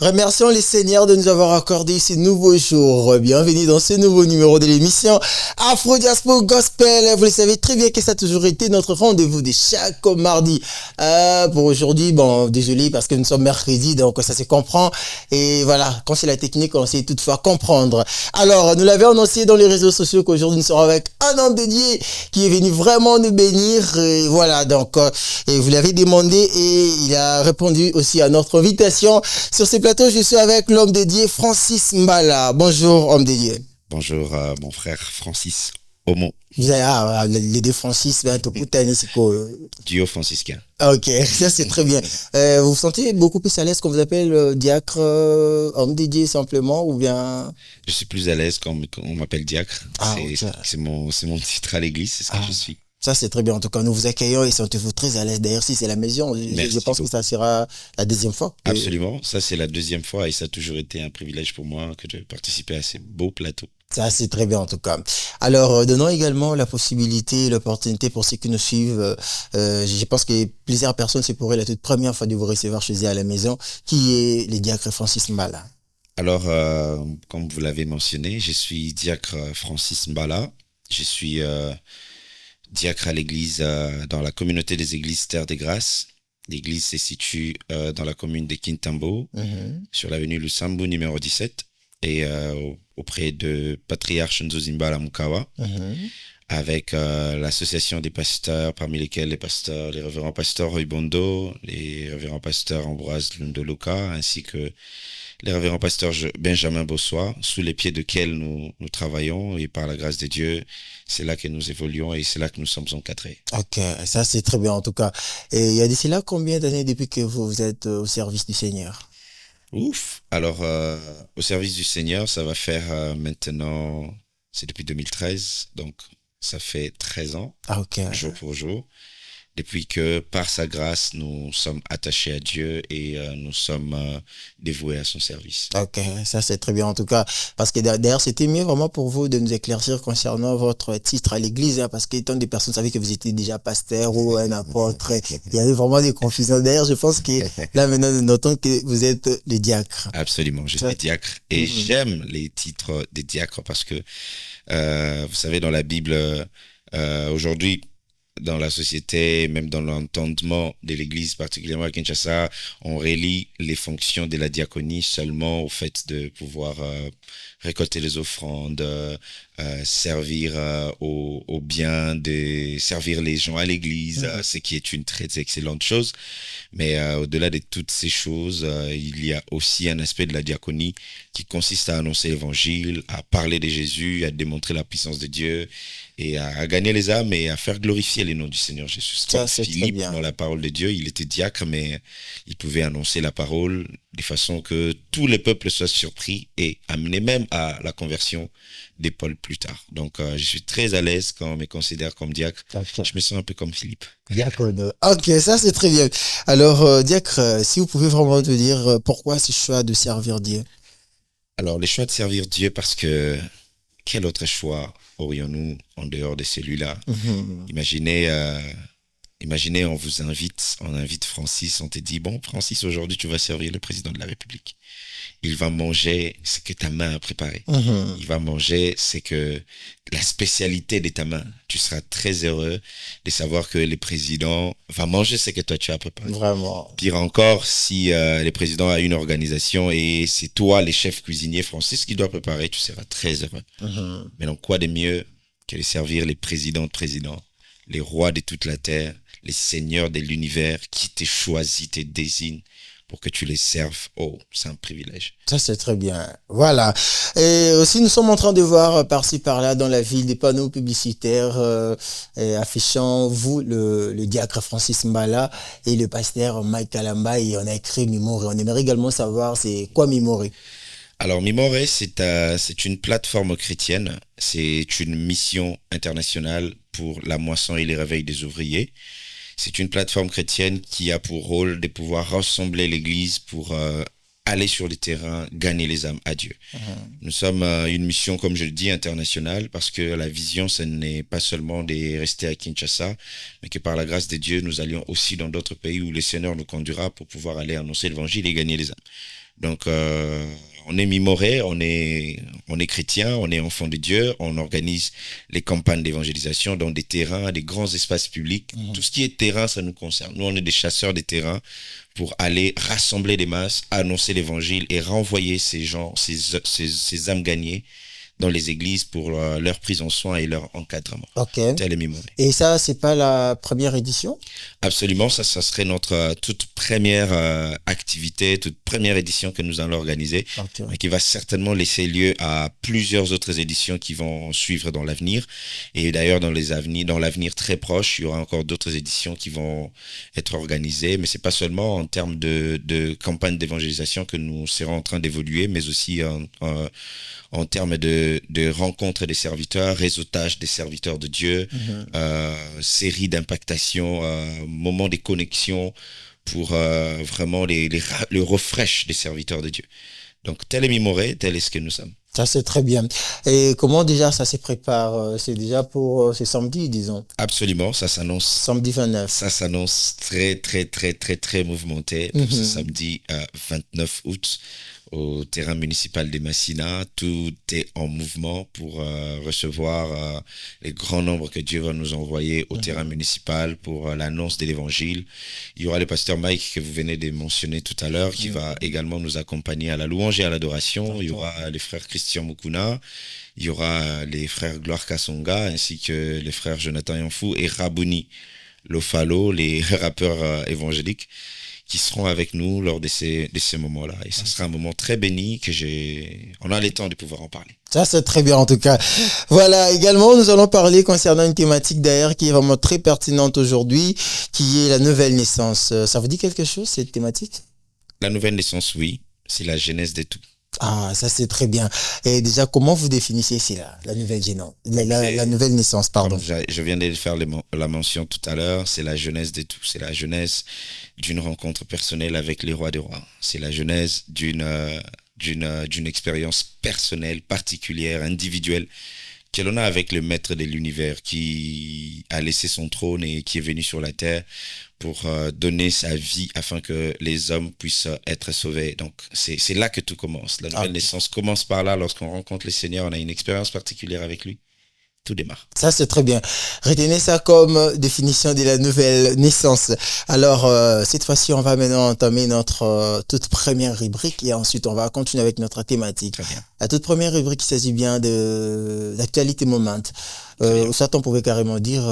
Remercions les seigneurs de nous avoir accordé ce nouveau jour. Bienvenue dans ce nouveau numéro de l'émission Afro Diaspora Gospel. Vous le savez très bien que ça a toujours été notre rendez-vous de chaque mardi. Pour aujourd'hui, bon, désolé parce que nous sommes mercredi, donc ça se comprend. Et voilà, quand c'est la technique, on sait toutefois comprendre. Alors, nous l'avions annoncé dans les réseaux sociaux qu'aujourd'hui nous serons avec un homme de Dieu qui est venu vraiment nous bénir. Et voilà, donc, et vous l'avez demandé et il a répondu aussi à notre invitation. Sur ces plateaux, je suis avec l'homme de Dieu, Francis Mbala. Bonjour, homme de Dieu. Bonjour, mon frère Francis Omo. Les deux Francis, ben, c'est quoi? Duo franciscain. Ok, ça c'est très bien. Vous vous sentez beaucoup plus à l'aise quand vous appelle diacre, homme de Dieu simplement, ou bien? Je suis plus à l'aise quand on m'appelle diacre. C'est mon titre à l'église, c'est ce que je suis. Ça, c'est très bien. En tout cas, nous vous accueillons et sentez-vous très à l'aise. D'ailleurs, si c'est la maison, je pense que ça sera la deuxième fois. Absolument. Ça, c'est la deuxième fois et ça a toujours été un privilège pour moi que de participer à ces beaux plateaux. Ça, c'est très bien, en tout cas. Alors, donnons également la possibilité, l'opportunité pour ceux qui nous suivent. Je pense que plusieurs personnes, c'est pour eux la toute première fois de vous recevoir chez eux à la maison. Qui est le diacre Francis Mbala? Alors, comme vous l'avez mentionné, je suis diacre Francis Mbala. Je suis diacre à l'église, dans la communauté des églises Terre des Grâces. L'église se situe dans la commune de Kintambo, sur l'avenue Lusambo numéro 17, et auprès de patriarche Nzozimbala Mukawa, avec l'association des pasteurs, parmi lesquels les révérends pasteurs Roy Bondo, les révérends pasteurs Ambroise Lundoloka, ainsi que les révérends pasteurs Benjamin Bossois, sous les pieds desquels nous travaillons, et par la grâce de Dieu, c'est là que nous évoluons et c'est là que nous sommes encadrés. Ok, ça c'est très bien en tout cas. Et il y a d'ici là combien d'années depuis que vous êtes au service du Seigneur? Ouf. Alors, au service du Seigneur, ça va faire maintenant, c'est depuis 2013, donc ça fait 13 ans, jour pour jour. Depuis que, par sa grâce, nous sommes attachés à Dieu et nous sommes dévoués à son service. Ok, ça c'est très bien en tout cas. Parce que d'ailleurs, c'était mieux vraiment pour vous de nous éclaircir concernant votre titre à l'église, hein, parce que tant de personnes savaient que vous étiez déjà pasteur ou un apôtre. Il y avait vraiment des confusions. D'ailleurs, je pense que là maintenant, nous notons que vous êtes le diacre. Absolument, je suis diacre et j'aime les titres des diacres parce que, vous savez, dans la Bible, aujourd'hui, dans la société, même dans l'entendement de l'Église, particulièrement à Kinshasa, on relie les fonctions de la diaconie seulement au fait de pouvoir récolter les offrandes, servir au bien, de servir les gens à l'Église, ce qui est une très excellente chose. Mais au-delà de toutes ces choses, il y a aussi un aspect de la diaconie qui consiste à annoncer l'Évangile, à parler de Jésus, à démontrer la puissance de Dieu et à gagner les âmes et à faire glorifier les noms du Seigneur Jésus. Ça, c'est Philippe, dans la parole de Dieu, il était diacre, mais il pouvait annoncer la parole de façon que tous les peuples soient surpris et amenés même à la conversion des Paul plus tard. Donc, je suis très à l'aise quand on me considère comme diacre. Je me sens un peu comme Philippe. Diacre. Ok, ça c'est très bien. Alors, diacre, si vous pouvez vraiment te dire pourquoi ce choix de servir Dieu? Alors, le choix de servir Dieu parce que quel autre choix aurions-nous en dehors de celui-là? Imaginez, on invite Francis, on te dit, bon, Francis, aujourd'hui, tu vas servir le président de la République. Il va manger ce que ta main a préparé. Il va manger la spécialité de ta main. Tu seras très heureux de savoir que le président va manger ce que toi tu as préparé. Vraiment. Pire encore, si le président a une organisation et c'est toi, le chef cuisinier Francis, qui doit préparer, tu seras très heureux. Mais donc, quoi de mieux que de servir les présidents de présidents, les rois de toute la terre, les seigneurs de l'univers qui te choisissent, te désignent pour que tu les serves. Oh, c'est un privilège. Ça, c'est très bien. Voilà. Et aussi, nous sommes en train de voir par-ci, par-là, dans la ville, des panneaux publicitaires affichant vous, le diacre Francis Mbala et le pasteur Mike Kalamba. Et on a écrit Mimoré. On aimerait également savoir, c'est quoi Mimoré? Alors, Mimoré, c'est une plateforme chrétienne. C'est une mission internationale pour la moisson et les réveils des ouvriers. C'est une plateforme chrétienne qui a pour rôle de pouvoir rassembler l'Église pour aller sur le terrain, gagner les âmes à Dieu. Nous sommes une mission, comme je le dis, internationale, parce que la vision, ce n'est pas seulement de rester à Kinshasa, mais que par la grâce de Dieu, nous allions aussi dans d'autres pays où le Seigneur nous conduira pour pouvoir aller annoncer l'Évangile et gagner les âmes. Donc, on est Mimoré, on est chrétien, on est enfant de Dieu, on organise les campagnes d'évangélisation dans des terrains, des grands espaces publics. Tout ce qui est terrain, ça nous concerne. Nous, on est des chasseurs des terrains pour aller rassembler les masses, annoncer l'évangile et renvoyer ces gens, ces âmes gagnées dans les églises pour leur prise en soin et leur encadrement. Ok. Tel est Mimoré. Et ça, c'est pas la première édition? Absolument, ça serait notre toute première activité, toute première édition que nous allons organiser, Ok. et qui va certainement laisser lieu à plusieurs autres éditions qui vont suivre dans l'avenir. Et d'ailleurs, dans l'avenir très proche, il y aura encore d'autres éditions qui vont être organisées. Mais c'est pas seulement en termes de campagne d'évangélisation que nous serons en train d'évoluer, mais aussi en termes de rencontres des serviteurs, réseautage des serviteurs de Dieu, série d'impactation, moments des connexions pour vraiment le refresh des serviteurs de Dieu. Donc, tel est Mimoré, tel est ce que nous sommes. Ça, c'est très bien. Et comment déjà ça se prépare? C'est déjà pour c'est samedi, disons. Absolument, ça s'annonce. Samedi 29. Ça s'annonce très, très, très, très, très mouvementé pour ce samedi 29 août au terrain municipal des Massina. Tout est en mouvement pour recevoir les grands nombres que Dieu va nous envoyer au terrain municipal pour l'annonce de l'évangile. Il y aura le pasteur Mike que vous venez de mentionner tout à l'heure qui va également nous accompagner à la louange et à l'adoration. Il y aura les frères Christian Mukuna. Il y aura les frères Gloire Kasonga ainsi que les frères Jonathan Yanfou et Rabouni Lofalo, les rappeurs évangéliques, qui seront avec nous lors de ces moments-là. Et ça sera un moment très béni on a le temps de pouvoir en parler. Ça, c'est très bien en tout cas. Voilà, également, nous allons parler concernant une thématique d'ailleurs qui est vraiment très pertinente aujourd'hui, qui est la nouvelle naissance. Ça vous dit quelque chose, cette thématique? La nouvelle naissance, oui, c'est la genèse de tout. Ah, ça c'est très bien. Et déjà, comment vous définissez cela, la nouvelle la nouvelle naissance, pardon. Comme je viens de faire la mention tout à l'heure, c'est la genèse de tout. C'est la genèse d'une rencontre personnelle avec les rois des rois. C'est la genèse d'une expérience personnelle, particulière, individuelle, que l'on a avec le maître de l'univers qui a laissé son trône et qui est venu sur la terre pour donner sa vie afin que les hommes puissent être sauvés. Donc, c'est là que tout commence. La nouvelle naissance commence par là. Lorsqu'on rencontre le Seigneur, on a une expérience particulière avec lui. Tout démarre. Ça, c'est très bien. Retenez ça comme définition de la nouvelle naissance. Alors, cette fois-ci, on va maintenant entamer notre toute première rubrique et ensuite, on va continuer avec notre thématique. Très bien. La toute première rubrique, il s'agit bien de l'actualité moment. Ça, on pouvait carrément dire,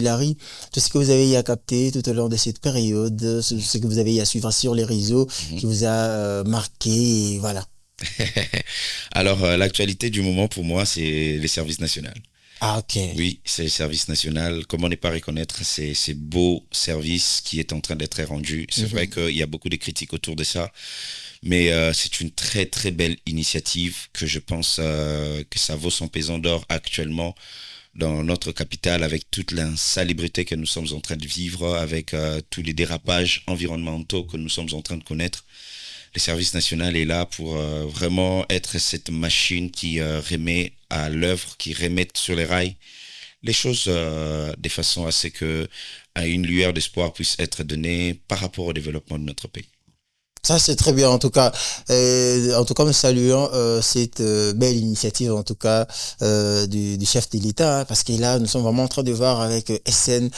Larry, tout ce que vous avez eu à capter tout au long de cette période, ce que vous avez eu à suivre sur les réseaux, qui vous a marqué, et voilà. Alors, l'actualité du moment pour moi, c'est les services nationaux. Ah, ok. Oui, c'est le service national. Comment ne pas reconnaître ces beaux services qui est en train d'être rendu? C'est vrai qu'il y a beaucoup de critiques autour de ça, mais c'est une très très belle initiative que je pense que ça vaut son pesant d'or actuellement dans notre capitale avec toute l'insalubrité que nous sommes en train de vivre, avec tous les dérapages environnementaux que nous sommes en train de connaître. Le service national est là pour vraiment être cette machine qui remet à l'œuvre, qui remet sur les rails les choses de façon à ce que une lueur d'espoir puisse être donnée par rapport au développement de notre pays. Ça, c'est très bien, en tout cas. Nous saluons cette belle initiative, en tout cas, du chef de l'État, parce que là, nous sommes vraiment en train de voir avec SN,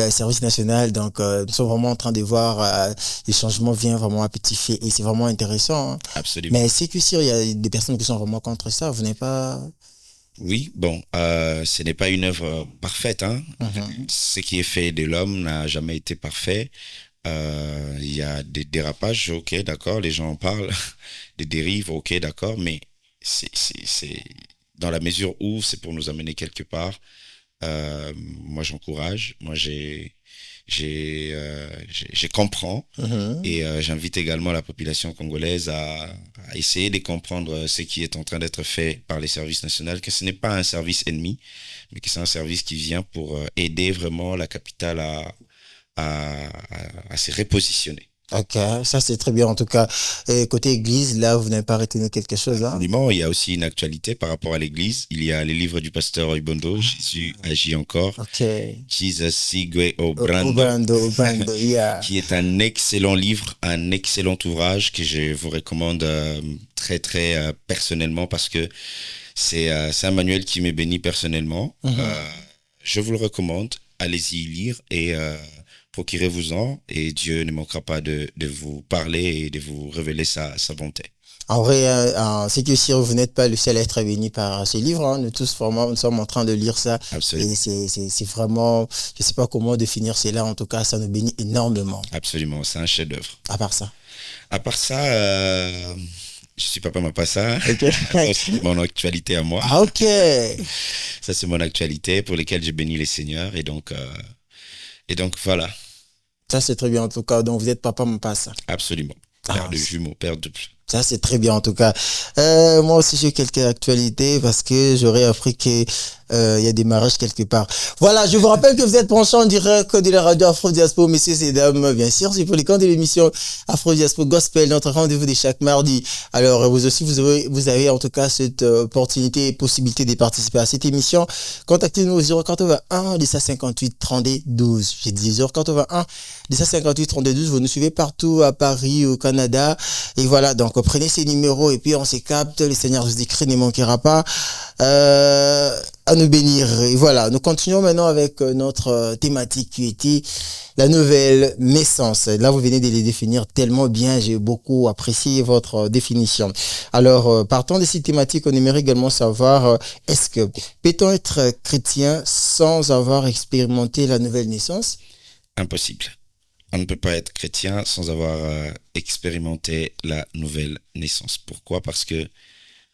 Service National, donc nous sommes vraiment en train de voir les changements viennent vraiment à petit feu, et c'est vraiment intéressant. Hein. Absolument. Mais c'est que sûr, il y a des personnes qui sont vraiment contre ça, vous n'êtes pas... Oui, bon, ce n'est pas une œuvre parfaite. Hein. Ce qui est fait de l'homme n'a jamais été parfait. Il y a des dérapages, ok, d'accord, les gens en parlent, des dérives, ok, d'accord, mais c'est dans la mesure où c'est pour nous amener quelque part. Moi, j'encourage, moi, je comprends et j'invite également la population congolaise à essayer de comprendre ce qui est en train d'être fait par les services nationaux, que ce n'est pas un service ennemi, mais que c'est un service qui vient pour aider vraiment la capitale à se repositionner. Ok, ça c'est très bien en tout cas. Et côté église, là, vous n'avez pas retenu quelque chose, hein? Absolument, il y a aussi une actualité par rapport à l'Église. Il y a les livres du pasteur Ibondo, Jésus agit encore, Ok. Jesus Sigue Obrando, Obrando, yeah. qui est un excellent livre, un excellent ouvrage que je vous recommande très très personnellement parce que c'est un manuel qui m'est béni personnellement. Mhm. Je vous le recommande, allez-y y lire et procurez-vous-en et Dieu ne manquera pas de vous parler et de vous révéler sa bonté. En vrai, c'est que si vous n'êtes pas le seul à être béni par ce livre, hein, nous tous vraiment, nous sommes en train de lire ça et Absolument, c'est vraiment, je sais pas comment définir cela, en tout cas, ça nous bénit énormément. absolument, c'est un chef-d'œuvre. À part ça. À part ça, je suis papa m'a pas ça. Ok. Ça, c'est mon actualité à moi. Ah, ok. Ça, c'est mon actualité pour lesquelles j'ai béni les seigneurs. Et donc voilà, Ça, c'est très bien, en tout cas. Donc, vous êtes papa, mon pas ça. absolument. Père Ah, de jumeaux, père de... ça, c'est très bien, en tout cas. Moi aussi, j'ai quelques actualités parce que j'aurais appris que il y a des mariages quelque part. Voilà, je vous rappelle que vous êtes branchés en direct de la radio Afro Diaspora, messieurs et dames, bien sûr. C'est pour les camps de l'émission Afro Diaspora Gospel, notre rendez-vous de chaque mardi. Alors, vous aussi, vous avez en tout cas cette opportunité et possibilité de participer à cette émission. Contactez-nous au 081 258 32 12. J'ai dit 081 258 32 12. Vous nous suivez partout à Paris, au Canada. Et voilà, donc prenez ces numéros et puis on se capte. Le Seigneur Jésus-Christ ne manquera pas à nous bénir. Et voilà, nous continuons maintenant avec notre thématique qui était la nouvelle naissance. Là, vous venez de les définir tellement bien. J'ai beaucoup apprécié votre définition. Alors, partant de ces thématiques, on aimerait également savoir, est-ce que peut-on être chrétien sans avoir expérimenté la nouvelle naissance? Impossible. On ne peut pas être chrétien sans avoir expérimenté la nouvelle naissance. Pourquoi? Parce que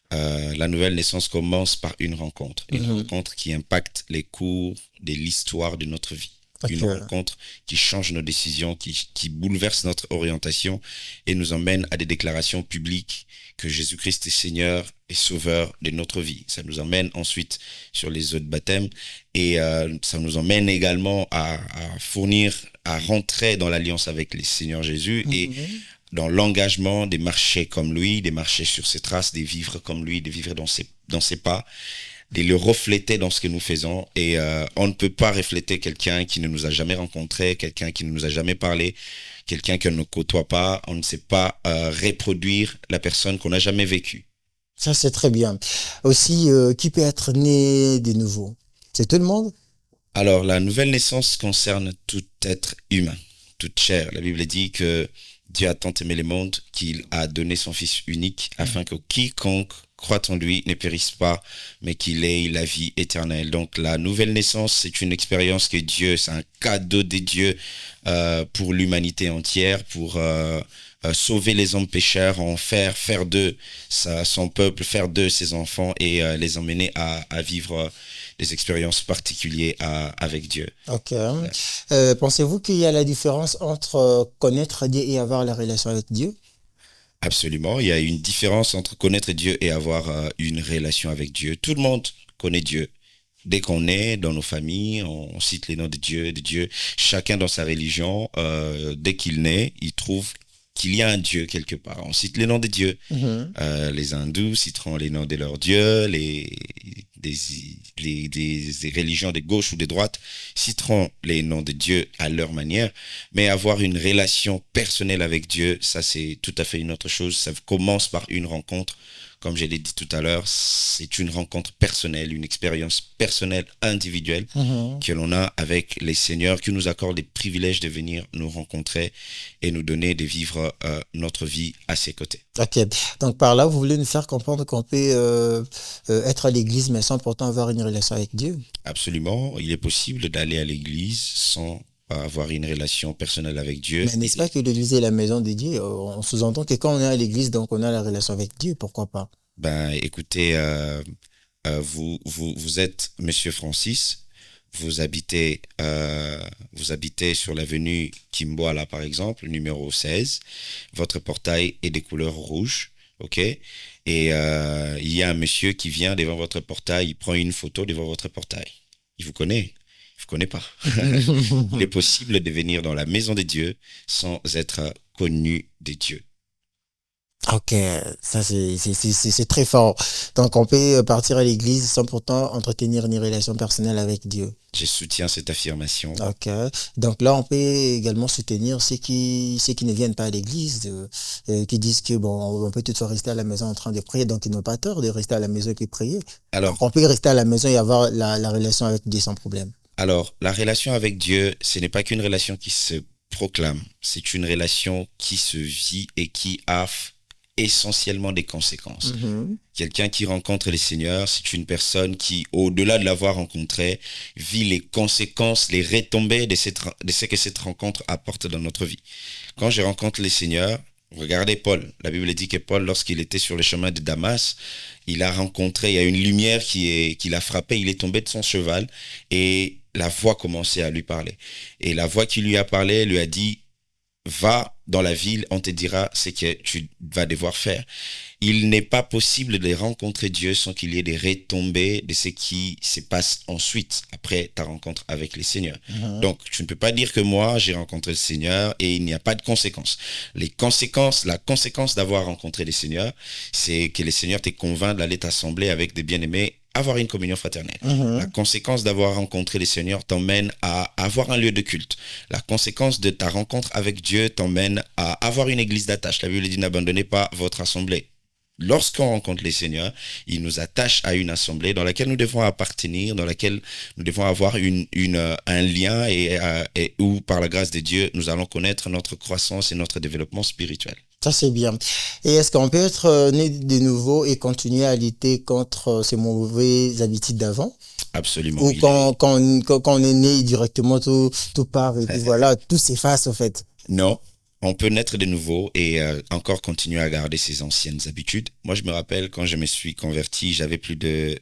la nouvelle naissance commence par une rencontre. Une rencontre qui impacte les cours de l'histoire de notre vie. Ok. Une rencontre qui change nos décisions, qui bouleverse notre orientation et nous emmène à des déclarations publiques que Jésus-Christ est Seigneur et Sauveur de notre vie. Ça nous emmène ensuite sur les eaux de baptême et ça nous emmène également à rentrer dans l'alliance avec le Seigneur Jésus et dans l'engagement de marcher comme lui, de marcher sur ses traces, de vivre comme lui, de vivre dans ses pas, de le refléter dans ce que nous faisons. Et on ne peut pas refléter quelqu'un qui ne nous a jamais rencontré, quelqu'un qui ne nous a jamais parlé, quelqu'un qu'on ne côtoie pas. On ne sait pas reproduire la personne qu'on n'a jamais vécue. Ça, c'est très bien. Aussi, qui peut être né de nouveau? C'est tout le monde? Alors, la nouvelle naissance concerne tout être humain, toute chair. La Bible dit que Dieu a tant aimé le monde qu'il a donné son Fils unique afin que quiconque croit en lui ne périsse pas, mais qu'il ait la vie éternelle. Donc la nouvelle naissance, c'est une expérience que Dieu, c'est un cadeau de Dieu pour l'humanité entière, pour sauver les hommes pécheurs, en faire d'eux son peuple, faire d'eux ses enfants et les emmener à vivre des expériences particulières avec Dieu. Ok. Pensez-vous qu'il y a la différence entre connaître Dieu et avoir la relation avec Dieu? Absolument, il y a une différence entre connaître Dieu et avoir une relation avec Dieu. Tout le monde connaît Dieu. Dès qu'on est dans nos familles, on cite les noms de Dieu. Chacun dans sa religion, dès qu'il naît, il trouve qu'il y a un Dieu quelque part. On cite les noms de Dieu. Les hindous citeront les noms de leurs dieux, des religions de gauche ou de droite citeront les noms de Dieu à leur manière, mais avoir une relation personnelle avec Dieu, ça c'est tout à fait une autre chose. Ça commence par une rencontre, comme je l'ai dit tout à l'heure, c'est une rencontre personnelle, une expérience personnelle, individuelle que l'on a avec les seigneurs qui nous accordent les privilèges de venir nous rencontrer et nous donner de vivre notre vie à ses côtés. Ok. Donc par là, vous voulez nous faire comprendre qu'on peut être à l'église mais sans pourtant avoir une relation avec Dieu? Absolument, il est possible d'aller à l'église sans avoir une relation personnelle avec Dieu. Mais n'est-ce pas que l'église est la maison de Dieu? On sous-entend que quand on est à l'église, donc on a la relation avec Dieu, pourquoi pas? Ben, écoutez, vous êtes Monsieur Francis, vous habitez sur l'avenue Kimboala, par exemple, numéro 16. Votre portail est des couleurs rouges, ok? Et il y a un monsieur qui vient devant votre portail, il prend une photo devant votre portail. Il vous connaît? Je ne connais pas. Il est possible de venir dans la maison de Dieu sans être connu de Dieu. Ok, ça c'est très fort. Donc on peut partir à l'église sans pourtant entretenir une relation personnelle avec Dieu. Je soutiens cette affirmation. Ok, donc là on peut également soutenir ceux qui ne viennent pas à l'église, qui disent que bon on peut toutefois rester à la maison en train de prier, donc ils n'ont pas tort de rester à la maison et puis prier. Alors, Donc on peut rester à la maison et avoir la relation avec Dieu sans problème. alors, la relation avec Dieu, ce n'est pas qu'une relation qui se proclame, c'est une relation qui se vit et qui a essentiellement des conséquences. Quelqu'un qui rencontre le Seigneur, c'est une personne qui, au-delà de l'avoir rencontré, vit les conséquences, les retombées de ce que cette rencontre apporte dans notre vie. Quand je rencontre le Seigneur, regardez Paul. La Bible dit que Paul, lorsqu'il était sur le chemin de Damas, il a rencontré, il y a une lumière qui l'a frappé, il est tombé de son cheval et la voix commençait à lui parler. Et la voix qui lui a parlé lui a dit, va dans la ville, on te dira ce que tu vas devoir faire. Il n'est pas possible de rencontrer Dieu sans qu'il y ait des retombées de ce qui se passe ensuite, après ta rencontre avec le Seigneur. Donc, tu ne peux pas dire que moi, j'ai rencontré le Seigneur et il n'y a pas de conséquences. La conséquence d'avoir rencontré le Seigneur, c'est que le Seigneur te convainc d'aller t'assembler avec des bien-aimés, avoir une communion fraternelle. La conséquence d'avoir rencontré le Seigneur t'emmène à avoir un lieu de culte. La conséquence de ta rencontre avec Dieu t'emmène à avoir une église d'attache. La Bible dit, n'abandonnez pas votre assemblée. Lorsqu'on rencontre les Seigneurs, il nous attache à une assemblée dans laquelle nous devons appartenir, dans laquelle nous devons avoir un lien et où, par la grâce de Dieu, nous allons connaître notre croissance et notre développement spirituel. Ça, c'est bien. Et est-ce qu'on peut être né de nouveau et continuer à lutter contre ces mauvaises habitudes d'avant? Absolument. Ou quand on est né directement, tout part et puis voilà, tout s'efface en fait. Non. On peut naître de nouveau et encore continuer à garder ses anciennes habitudes. Moi, je me rappelle quand je me suis converti, j'avais plus de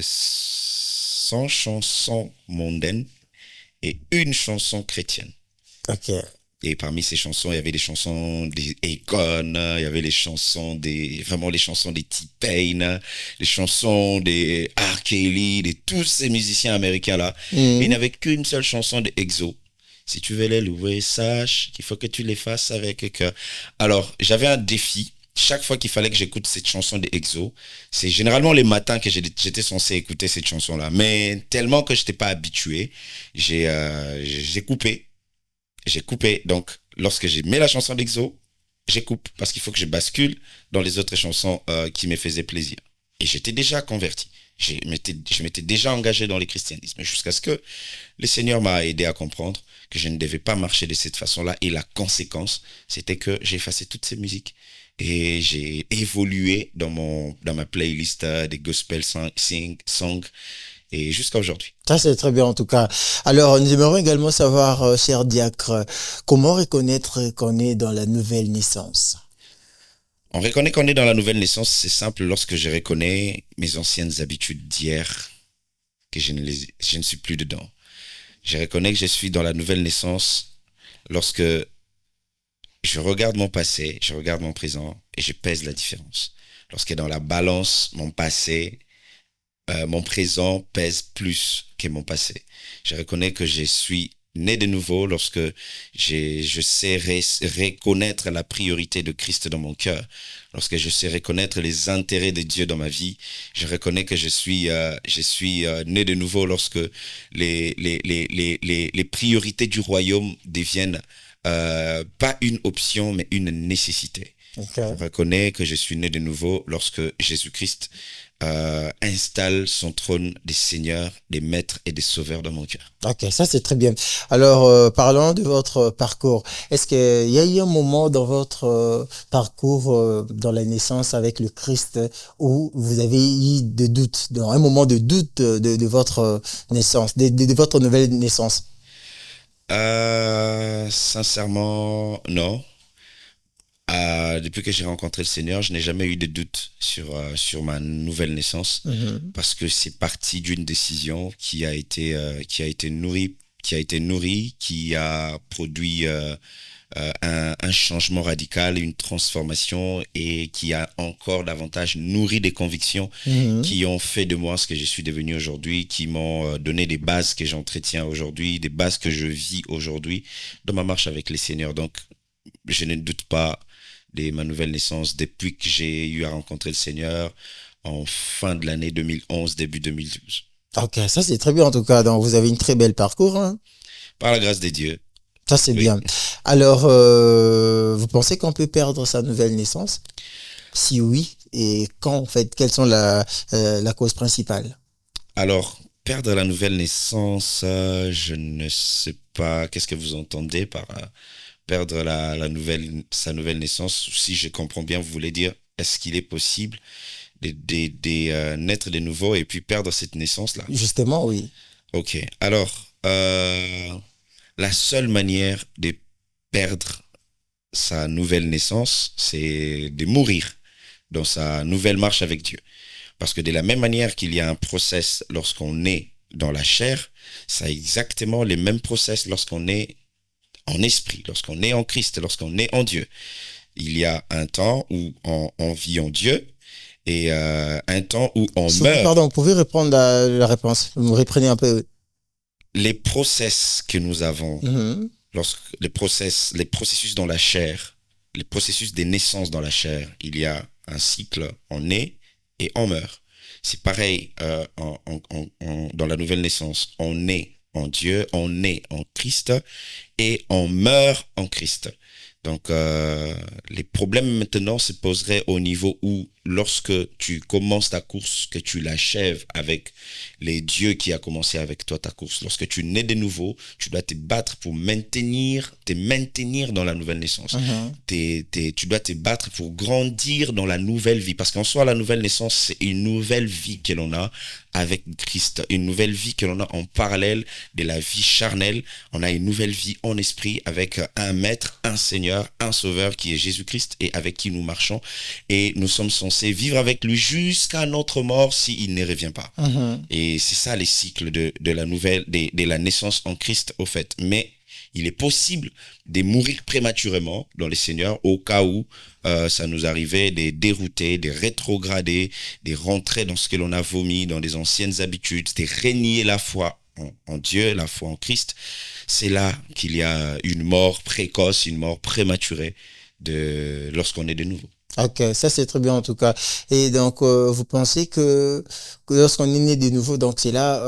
100 chansons mondaines et une chanson chrétienne. Ok. Et parmi ces chansons, il y avait des chansons des Akon, il y avait les chansons vraiment les chansons des T-Pain, les chansons des R. Kelly, de tous ces musiciens américains là. Et il n'y avait qu'une seule chanson de EXO. Si tu veux les louer, sache qu'il faut que tu les fasses avec cœur. Alors, j'avais un défi. Chaque fois qu'il fallait que j'écoute cette chanson de EXO, c'est généralement les matins que j'étais censé écouter cette chanson-là. Mais tellement que je n'étais pas habitué, j'ai coupé. J'ai coupé. Donc, lorsque j'ai mis la chanson d'EXO, j'ai coupé parce qu'il faut que je bascule dans les autres chansons qui me faisaient plaisir. Et j'étais déjà converti. Je m'étais déjà engagé dans le christianisme jusqu'à ce que le Seigneur m'a aidé à comprendre que je ne devais pas marcher de cette façon-là. Et la conséquence, c'était que j'ai effacé toutes ces musiques et j'ai évolué dans ma playlist des gospel songs et jusqu'à aujourd'hui. Ça, c'est très bien en tout cas. Alors, nous aimerions également savoir, cher diacre, comment reconnaître qu'on est dans la nouvelle naissance? On reconnaît qu'on est dans la nouvelle naissance, c'est simple lorsque je reconnais mes anciennes habitudes d'hier, que je ne suis plus dedans. Je reconnais que je suis dans la nouvelle naissance lorsque je regarde mon passé, je regarde mon présent et je pèse la différence. Lorsque dans la balance, mon passé, mon présent pèse plus que mon passé. Je reconnais que je suis né de nouveau lorsque je sais reconnaître la priorité de Christ dans mon cœur. Lorsque je sais reconnaître les intérêts de Dieu dans ma vie, je reconnais que je suis né de nouveau lorsque les priorités du royaume deviennent pas une option, mais une nécessité. Okay. Je reconnais que je suis né de nouveau lorsque Jésus-Christ installe son trône des seigneurs, des maîtres et des sauveurs dans mon cœur. Ok, ça c'est très bien. Alors, parlons de votre parcours. Est-ce qu'il y a eu un moment dans votre parcours, dans la naissance avec le Christ, où vous avez eu des doutes, un moment de doute de votre naissance, de votre nouvelle naissance? Sincèrement, non. Depuis que j'ai rencontré le Seigneur, je n'ai jamais eu de doute sur ma nouvelle naissance, parce que c'est parti d'une décision qui a été nourrie, qui a produit un changement radical, une transformation, et qui a encore davantage nourri des convictions qui ont fait de moi ce que je suis devenu aujourd'hui, qui m'ont donné des bases que j'entretiens aujourd'hui, des bases que je vis aujourd'hui dans ma marche avec le Seigneur. Donc, je ne doute pas de ma nouvelle naissance depuis que j'ai eu à rencontrer le Seigneur en fin de l'année 2011, début 2012. Ok, ça c'est très bien en tout cas. Donc vous avez une très belle parcours, hein. Par la grâce de Dieu, Ça c'est oui. bien. Alors, vous pensez qu'on peut perdre sa nouvelle naissance? Si oui, et quand en fait, quelles sont la cause principale? Alors, perdre la nouvelle naissance, je ne sais pas, qu'est-ce que vous entendez par perdre sa nouvelle naissance? Si je comprends bien, vous voulez dire, est-ce qu'il est possible de naître de nouveau et puis perdre cette naissance-là? Justement, oui. Ok, alors, la seule manière de perdre sa nouvelle naissance, c'est de mourir dans sa nouvelle marche avec Dieu. Parce que de la même manière qu'il y a un process lorsqu'on est dans la chair, ça a exactement les mêmes process lorsqu'on est en esprit, lorsqu'on est en Christ, lorsqu'on est en Dieu. Il y a un temps où on vit en Dieu et un temps où on meurt. Pardon, vous pouvez reprendre la réponse. Vous me reprenez un peu. Les process que nous avons, Mhm. les processus dans la chair, les processus des naissances dans la chair, il y a un cycle, on naît et on meurt. C'est pareil dans la nouvelle naissance. On naît en Dieu, on naît en Christ et on meurt en Christ. Donc, les problèmes maintenant se poseraient au niveau où, lorsque tu commences ta course, que tu l'achèves avec les dieux qui a commencé avec toi ta course. Lorsque tu nais de nouveau, tu dois te battre pour te maintenir dans la nouvelle naissance. Mhm. Tu dois te battre pour grandir dans la nouvelle vie. Parce qu'en soi, la nouvelle naissance, c'est une nouvelle vie que l'on a avec Christ. Une nouvelle vie que l'on a en parallèle de la vie charnelle. On a une nouvelle vie en esprit avec un maître, un Seigneur, un Sauveur qui est Jésus-Christ et avec qui nous marchons. Et nous sommes censés vivre avec lui jusqu'à notre mort s'il ne revient pas. Mhm. Et c'est ça les cycles de la nouvelle, de la naissance en Christ au fait. Mais il est possible de mourir prématurément dans le Seigneur au cas où ça nous arrivait de dérouter, de rétrograder, de rentrer dans ce que l'on a vomi, dans des anciennes habitudes, de renier la foi en Dieu, la foi en Christ. C'est là qu'il y a une mort précoce, une mort prématurée lorsqu'on est de nouveau. Ok, ça c'est très bien en tout cas. Et donc, vous pensez que lorsqu'on est né de nouveau, donc c'est là,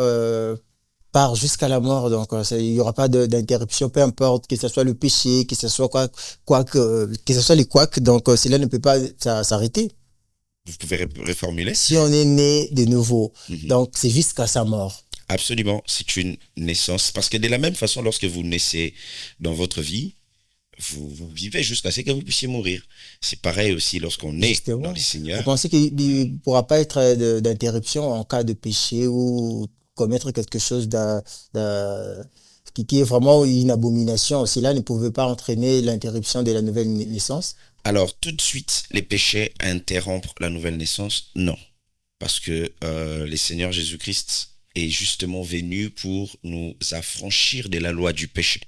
part jusqu'à la mort, donc il n'y aura pas d'interruption, peu importe, que ce soit le péché, que ce soit que ce soit les couacs, donc cela ne peut pas s'arrêter. Vous pouvez reformuler? Si on est né de nouveau, Mhm. donc c'est jusqu'à sa mort. Absolument, c'est une naissance. Parce que de la même façon, lorsque vous naissez dans votre vie, vous vivez jusqu'à ce que vous puissiez mourir. C'est pareil aussi lorsqu'on est dans Justement. le Vous Seigneur. pensez qu'il ne pourra pas être d'interruption en cas de péché ou commettre quelque chose qui est vraiment une abomination. Cela ne pouvait pas entraîner l'interruption de la nouvelle naissance. Alors, tout de suite, les péchés interrompre la nouvelle naissance? Non. Parce que le Seigneur Jésus-Christ est justement venu pour nous affranchir de la loi du péché.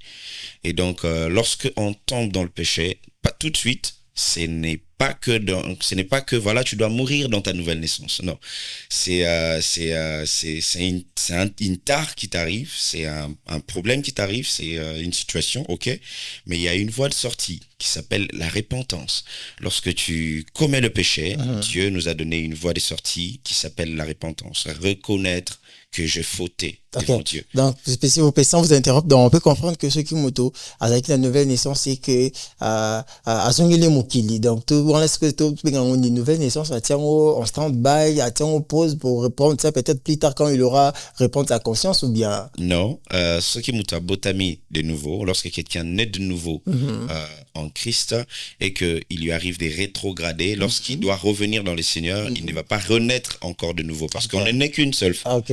Et donc, lorsque on tombe dans le péché, pas tout de suite, ce n'est pas que voilà, tu dois mourir dans ta nouvelle naissance. Non, une tare qui t'arrive, c'est un problème qui t'arrive, c'est une situation, ok, mais il y a une voie de sortie qui s'appelle la repentance. Lorsque tu commets le péché, Dieu nous a donné une voie de sortie qui s'appelle la repentance. Reconnaître que j'ai fauté devant Ok. Dieu. Donc, si vous pensez, vous interrompre, donc on peut comprendre que ce qui moto, avec la nouvelle naissance, c'est que, à Zongele Mokili, donc, tout, on laisse que tout, une nouvelle naissance, à tient en stand-by, à tient en pause pour répondre ça, peut-être plus tard quand il aura répondre sa conscience ou bien. Non, ce qui m'a botami de nouveau, lorsque quelqu'un naît de nouveau en Christ et qu'il lui arrive des rétrogradés, lorsqu'il doit revenir dans le Seigneur, il ne va pas renaître encore de nouveau parce qu'on ne naît qu'une seule fois. Ah, ok.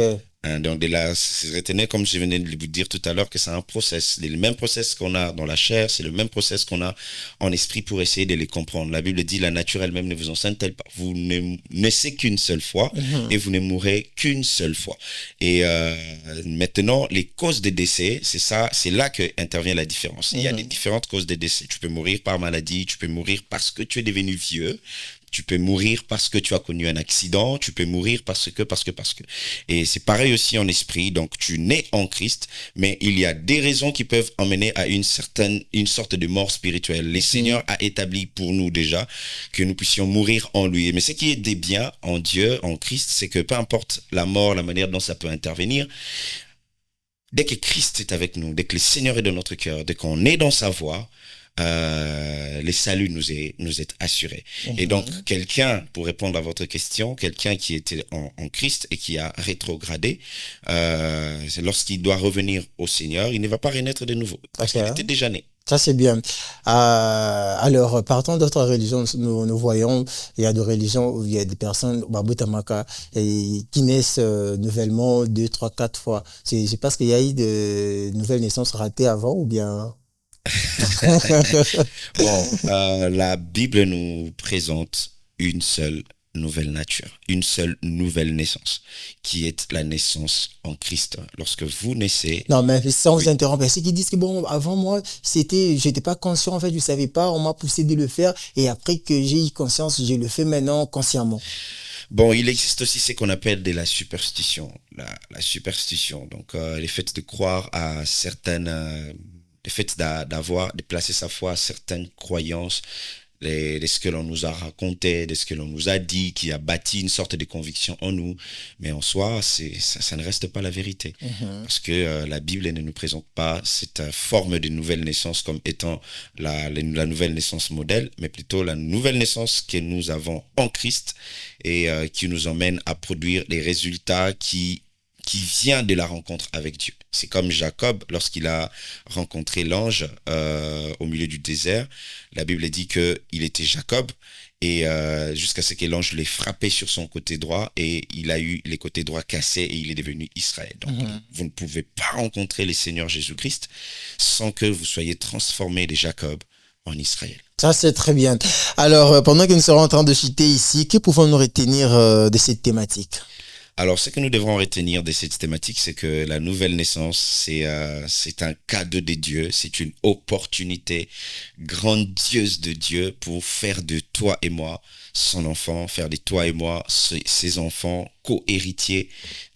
Donc, retenez, comme je venais de vous dire tout à l'heure, que c'est un process. Le même process qu'on a dans la chair, c'est le même process qu'on a en esprit pour essayer de les comprendre. La Bible dit, la nature elle-même ne vous enseigne-t-elle pas. Vous ne naissez qu'une seule fois et vous ne mourrez qu'une seule fois. Et maintenant, les causes des décès, c'est là que intervient la différence. Il y a des différentes causes des décès. Tu peux mourir par maladie, tu peux mourir parce que tu es devenu vieux, Tu peux mourir parce que tu as connu un accident. Tu peux mourir parce que. Et c'est pareil aussi en esprit. Donc, tu nais en Christ, mais il y a des raisons qui peuvent emmener à une sorte de mort spirituelle. Le Seigneur a établi pour nous déjà que nous puissions mourir en lui. Mais ce qui est des biens en Dieu, en Christ, c'est que peu importe la mort, la manière dont ça peut intervenir, dès que Christ est avec nous, dès que le Seigneur est dans notre cœur, dès qu'on est dans sa voie, le salut nous est assuré. Et donc, quelqu'un, pour répondre à votre question, quelqu'un qui était en Christ et qui a rétrogradé, lorsqu'il doit revenir au Seigneur, il ne va pas renaître de nouveau. Parce qu'il était déjà né. Ça, c'est bien. Alors, partant d'autres religions, nous voyons, il y a des religions où il y a des personnes, Babutamaka, qui naissent nouvellement 2, 3, 4 fois. Je pense qu'il y a eu de nouvelles naissances ratées avant ou bien... Bon, la Bible nous présente une seule nouvelle nature, une seule nouvelle naissance, qui est la naissance en Christ. Lorsque vous naissez... Non, mais sans vous interrompre, ceux qui disent que bon, avant moi, j'étais pas conscient, en fait, je savais pas, on m'a poussé de le faire, et après que j'ai eu conscience, je le fais maintenant consciemment. Bon, il existe aussi ce qu'on appelle de la superstition. La superstition, donc le fait de croire à certaines... le fait de placer sa foi à certaines croyances, de ce que l'on nous a raconté, de ce que l'on nous a dit, qui a bâti une sorte de conviction en nous. Mais en soi, ça ne reste pas la vérité. Parce que la Bible ne nous présente pas cette forme de nouvelle naissance comme étant la nouvelle naissance modèle, mais plutôt la nouvelle naissance que nous avons en Christ et qui nous emmène à produire les résultats qui vient de la rencontre avec Dieu. C'est comme Jacob, lorsqu'il a rencontré l'ange au milieu du désert. La Bible dit qu'il était Jacob et jusqu'à ce que l'ange l'ait frappé sur son côté droit et il a eu les côtés droits cassés et il est devenu Israël. Donc, vous ne pouvez pas rencontrer le Seigneur Jésus-Christ sans que vous soyez transformé de Jacob en Israël. Ça, c'est très bien. Alors, pendant que nous serons en train de chuter ici, que pouvons-nous retenir de cette thématique ? Alors, ce que nous devrons retenir de cette thématique, c'est que la nouvelle naissance, c'est un cadeau de Dieu, c'est une opportunité grandiose de Dieu pour faire de toi et moi son enfant, faire de toi et moi ses enfants, co-héritiers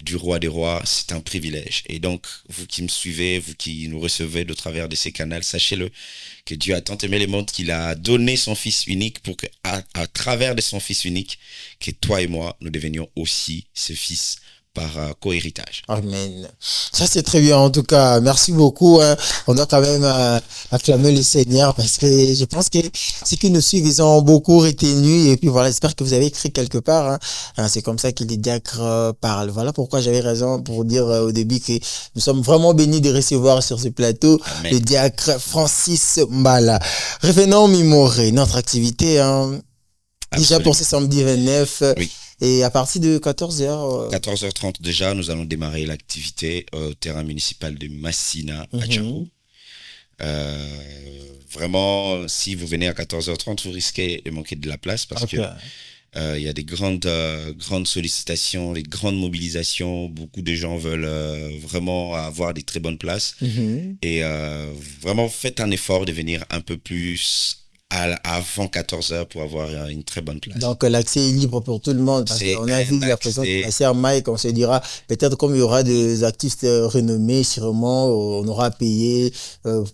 du roi des rois. C'est un privilège. Et donc, vous qui me suivez, vous qui nous recevez de travers de ces canaux, sachez-le, que Dieu a tant aimé le monde qu'il a donné son Fils unique pour que, à travers de son Fils unique, que toi et moi, nous devenions aussi ce Fils par co-héritage. Amen. Ça, c'est très bien. En tout cas, merci beaucoup. On doit quand même acclamer le Seigneur parce que je pense que ceux qui nous suivent, ils ont beaucoup retenu. Et puis voilà, j'espère que vous avez écrit quelque part. C'est comme ça que les diacres parlent. Voilà pourquoi j'avais raison pour dire au début que nous sommes vraiment bénis de recevoir sur ce plateau le diacre Francis Mbala. Revenons Mimoré, notre activité. Déjà pour ce samedi 29. Oui. Et à partir de 14h... 14h30 déjà, nous allons démarrer l'activité au terrain municipal de Massina à Tchangou. Vraiment, si vous venez à 14h30, vous risquez de manquer de la place parce que il y a des grandes sollicitations, des grandes mobilisations. Beaucoup de gens veulent vraiment avoir des très bonnes places. Et vraiment, faites un effort de venir un peu plus avant 14h pour avoir une très bonne place. Donc l'accès est libre pour tout le monde. Parce qu'on a vu la présence de la sœur Mike, on se dira, peut-être comme il y aura des artistes renommés, sûrement, on aura payé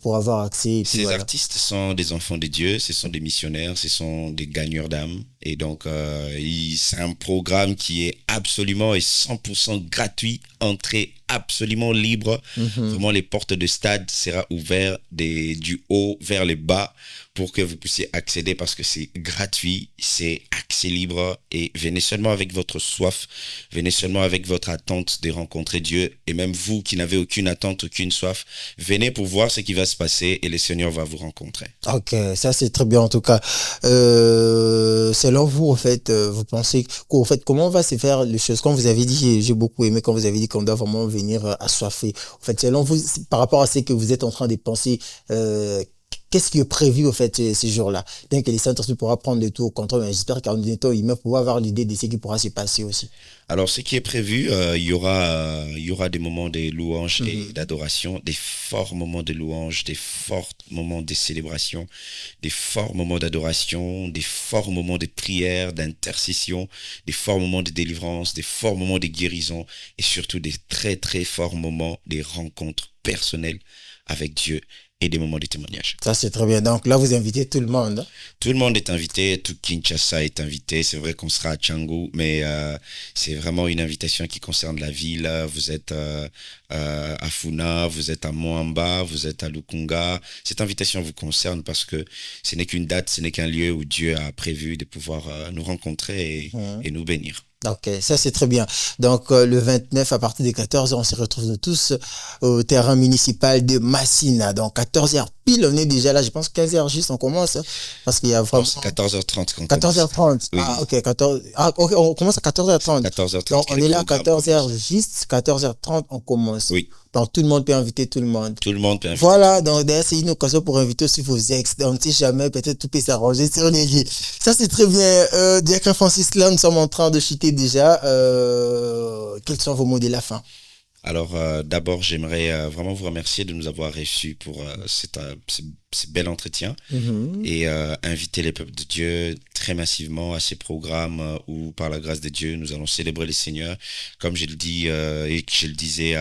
pour avoir accès. Ces artistes sont des enfants de Dieu, ce sont des missionnaires, ce sont des gagneurs d'âme. Et donc, c'est un programme qui est absolument et 100% gratuit, entrée absolument libre. Vraiment, les portes de stade seront ouvertes du haut vers le bas pour que vous puissiez accéder parce que c'est gratuit, c'est accès libre et venez seulement avec votre soif, venez seulement avec votre attente de rencontrer Dieu et même vous qui n'avez aucune attente, aucune soif, venez pour voir ce qui va se passer et le Seigneur va vous rencontrer. Ok, ça c'est très bien en tout cas. Selon vous, en fait, vous pensez qu'en fait, comment va se faire les choses? Comme vous avez dit, j'ai beaucoup aimé quand vous avez dit qu'on doit vraiment venir assoiffé. En fait, selon vous, par rapport à ce que vous êtes en train de penser, qu'est-ce qui est prévu au fait ces jours-là? Bien que les Saint-Esprit pourra prendre le tout au contrôle, mais j'espère qu'en temps, il va pouvoir avoir l'idée de ce qui pourra se passer aussi. Alors, ce qui est prévu, il y aura des moments de louange et d'adoration, des forts moments de louange, des forts moments de célébration, des forts moments d'adoration, des forts moments de prière, d'intercession, des forts moments de délivrance, des forts moments de guérison et surtout des très très forts moments de rencontres personnelles avec Dieu et des moments de témoignage. Ça, c'est très bien. Donc là, vous invitez tout le monde. Hein? Tout le monde est invité, tout Kinshasa est invité. C'est vrai qu'on sera à Tchangou, mais c'est vraiment une invitation qui concerne la ville. Vous êtes à Funa, vous êtes à Moamba, vous êtes à Lukunga. Cette invitation vous concerne parce que ce n'est qu'une date, ce n'est qu'un lieu où Dieu a prévu de pouvoir nous rencontrer et nous bénir. Ok, ça c'est très bien. Donc le 29 à partir de 14h, on se retrouve tous au terrain municipal de Massina. Donc 14h pile, on est déjà là. Je pense 15h juste, on commence. Hein, parce qu'il y a vraiment... 14h30. 14h30. Oui. Ah ok, 14... ah, ok, on commence à 14h30. 14h30. Donc on est là à 14h juste, 14h30 on commence. Oui. Donc tout le monde peut inviter tout le monde. Tout le monde peut inviter. Voilà, donc d'ailleurs c'est une occasion pour inviter aussi vos ex. Donc on ne sait jamais, peut-être tout peut s'arranger si on est lié. Ça c'est très bien. Diacre Francis, là nous sommes en train de chuter déjà. Quels sont vos mots de la fin? Alors d'abord j'aimerais vraiment vous remercier de nous avoir reçus pour ce bel entretien et inviter les peuples de Dieu très massivement à ces programmes où par la grâce de Dieu nous allons célébrer le Seigneur comme je le dis et que je le disais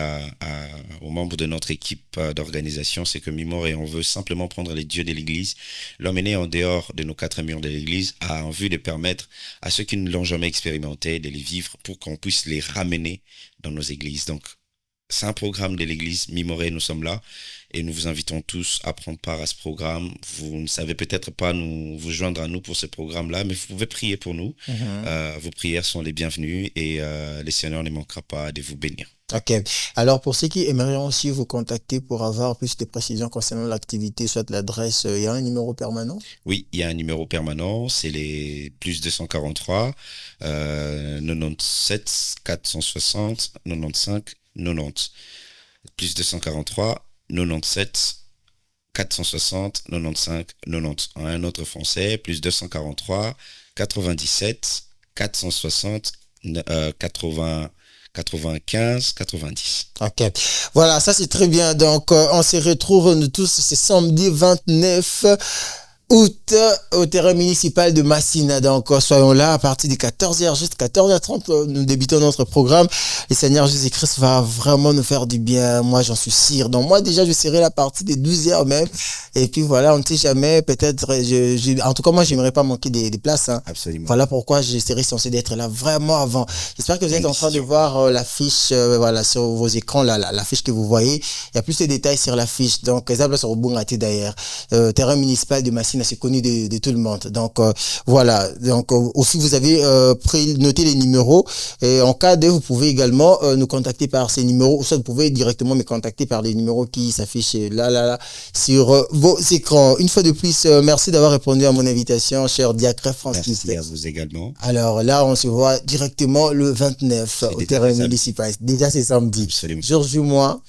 aux membres de notre équipe d'organisation, c'est que Mimore, on veut simplement prendre les dieux de l'église, l'emmener en dehors de nos 4 murs de l'église en vue de permettre à ceux qui ne l'ont jamais expérimenté de les vivre pour qu'on puisse les ramener dans nos églises. Donc c'est un programme de l'église Mimore, nous sommes là et nous vous invitons tous à prendre part à ce programme. Vous ne savez peut-être pas vous joindre à nous pour ce programme-là, mais vous pouvez prier pour nous. Vos prières sont les bienvenues et le Seigneur ne manquera pas de vous bénir. Ok. Alors, pour ceux qui aimeraient aussi vous contacter pour avoir plus de précisions concernant l'activité, soit l'adresse, il y a un numéro permanent? Oui, il y a un numéro permanent, c'est les plus 243 97 460 95 90. Plus 243 97 460 95 90. Un autre français, plus 243 97 460 80 95 90. Ok. Voilà, ça c'est très bien. Donc, on se retrouve nous tous ce samedi 29 août au terrain municipal de Massina. Donc, soyons là à partir de 14h jusqu'à 14h30. Nous débutons notre programme. Le Seigneur Jésus-Christ va vraiment nous faire du bien. Moi, j'en suis sûr. Donc, moi, déjà, je serai là à partir de 12h même. Et puis, voilà, on ne sait jamais. Peut-être, en tout cas, moi, j'aimerais pas manquer des places. Hein. Absolument. Voilà pourquoi je serai censé d'être là vraiment avant. J'espère que vous êtes en train de voir l'affiche, voilà, sur vos écrans, l'affiche que vous voyez. Il y a plus de détails sur l'affiche. Donc, exemple, sur Bungati d'ailleurs. Terrain municipal de Massina, c'est connu de tout le monde. Donc voilà. Donc aussi vous avez noté les numéros et en cas de vous pouvez également nous contacter par ces numéros ou soit vous pouvez directement me contacter par les numéros qui s'affichent là sur vos écrans. Une fois de plus, merci d'avoir répondu à mon invitation, cher Diacre Francis. Merci à vous également. Alors là, on se voit directement le 29 au terrain municipal. Déjà c'est samedi. Absolument. Jour du mois.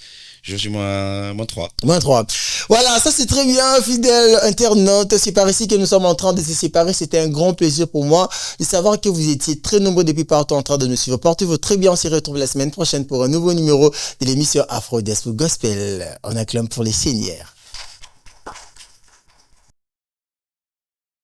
Jour moins 3. Moins 3. Voilà, ça c'est très bien, fidèle internaute. C'est par ici que nous sommes en train de se séparer. C'était un grand plaisir pour moi de savoir que vous étiez très nombreux depuis partout en train de nous suivre. Portez-vous très bien. On se retrouve la semaine prochaine pour un nouveau numéro de l'émission Afro Diaspora Gospel. On acclame pour les seigneurs.